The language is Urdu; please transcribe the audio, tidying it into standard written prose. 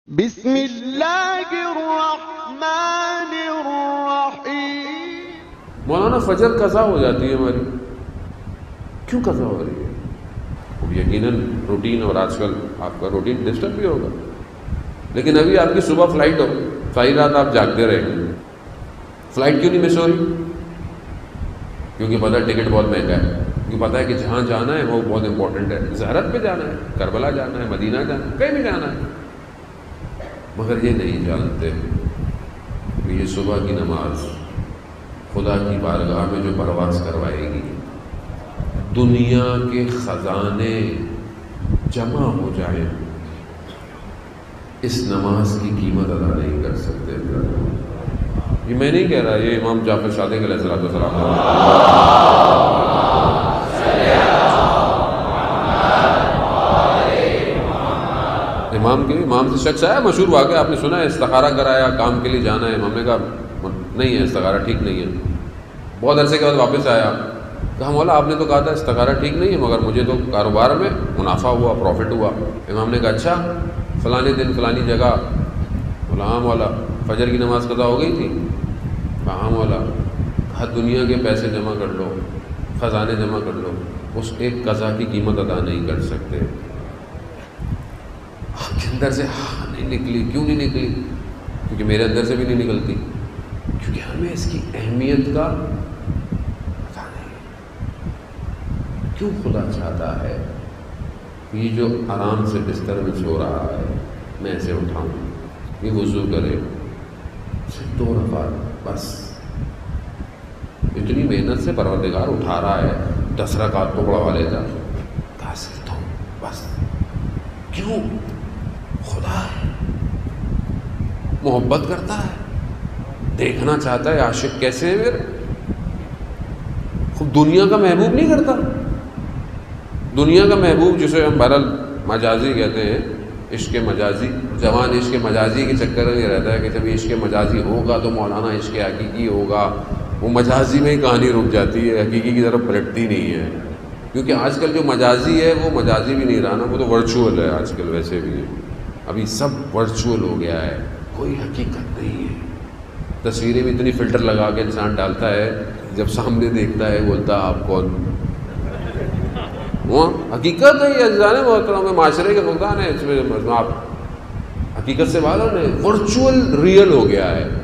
بسم اللہ الرحمن الرحیم۔ مولانا فجر قضا ہو جاتی ہے ہماری، کیوں قضا ہو رہی ہے؟ اب یقیناً روٹین، اور آج کل آپ کا روٹین ڈسٹرب بھی ہوگا، لیکن ابھی آپ کی صبح فلائٹ ہو، ساری رات آپ جاگتے رہیں گے، فلائٹ کیوں نہیں مس ہو رہی؟ کیونکہ پتہ ہے ٹکٹ بہت مہنگا ہے، کیونکہ پتہ ہے کہ جہاں جانا ہے وہ بہت امپورٹنٹ ہے، زیارت پہ جانا ہے، کربلا جانا ہے، مدینہ جانا ہے، کہیں بھی جانا ہے، مگر یہ نہیں جانتے کہ یہ صبح کی نماز خدا کی بارگاہ میں جو پرواز کروائے گی، دنیا کے خزانے جمع ہو جائیں، اس نماز کی قیمت ادا نہیں کر سکتے۔ یہ میں نہیں کہہ رہا، یہ امام جعفر صادق علیہ السلام امام سے شخص آیا، مشہور واقعہ آپ نے سنا ہے، استخارہ کرایا، کام کے لیے جانا ہے، امام نے کہا نہیں ہے، استخارہ ٹھیک نہیں ہے۔ بہت عرصے کے بعد واپس آیا، کہا مولا آپ نے تو کہا تھا استخارہ ٹھیک نہیں ہے، مگر مجھے تو کاروبار میں منافع ہوا، پروفٹ ہوا۔ امام نے کہا اچھا، فلانے دن فلانی جگہ، بولا ہاں مولا فجر کی نماز قضا ہو گئی تھی؟ کہا ہاں مولا۔ کہا دنیا کے پیسے جمع کر لو، خزانے جمع کر لو، اس ایک قضا کی قیمت ادا نہیں کر سکتے۔ آپ کے اندر سے ہاں نہیں نکلی، کیوں نہیں نکلی؟ کیونکہ میرے اندر سے بھی نہیں نکلتی، کیونکہ ہمیں اس کی اہمیت کا پتہ نہیں۔ کیوں خدا چاہتا ہے یہ جو آرام سے بستر میں سو رہا ہے میں اسے اٹھاؤں، یہ وضو کرے صرف 2 رکعت بس، اتنی محنت سے پروردگار اٹھا رہا ہے، 10 رکعت تو بڑھوا لے جا، صرف 2 بس۔ کیوں؟ خدا ہے، محبت کرتا ہے، دیکھنا چاہتا ہے عاشق کیسے ہے میرے، خود دنیا کا محبوب نہیں کرتا۔ دنیا کا محبوب جسے ہم بہرحال مجازی کہتے ہیں، عشق مجازی، جوان عشق مجازی کے چکر میں یہ رہتا ہے کہ جب عشق مجازی ہوگا تو مولانا عشق حقیقی ہوگا، وہ مجازی میں ہی کہانی رک جاتی ہے، حقیقی کی طرف پلٹتی نہیں ہے، کیونکہ آج کل جو مجازی ہے وہ مجازی بھی نہیں رہا نا، وہ تو ورچوئل ہے آج کل، ویسے بھی ابھی سب ورچوئل ہو گیا ہے، کوئی حقیقت نہیں ہے۔ تصویریں بھی اتنی فلٹر لگا کے انسان ڈالتا ہے، جب سامنے دیکھتا ہے بولتا آپ کون؟ وہ حقیقت ہے، یہ اجزاء محترم میں معاشرے کے فقدان ہے، اس میں آپ حقیقت سے باہر ہے، ورچوئل ریئل ہو گیا ہے۔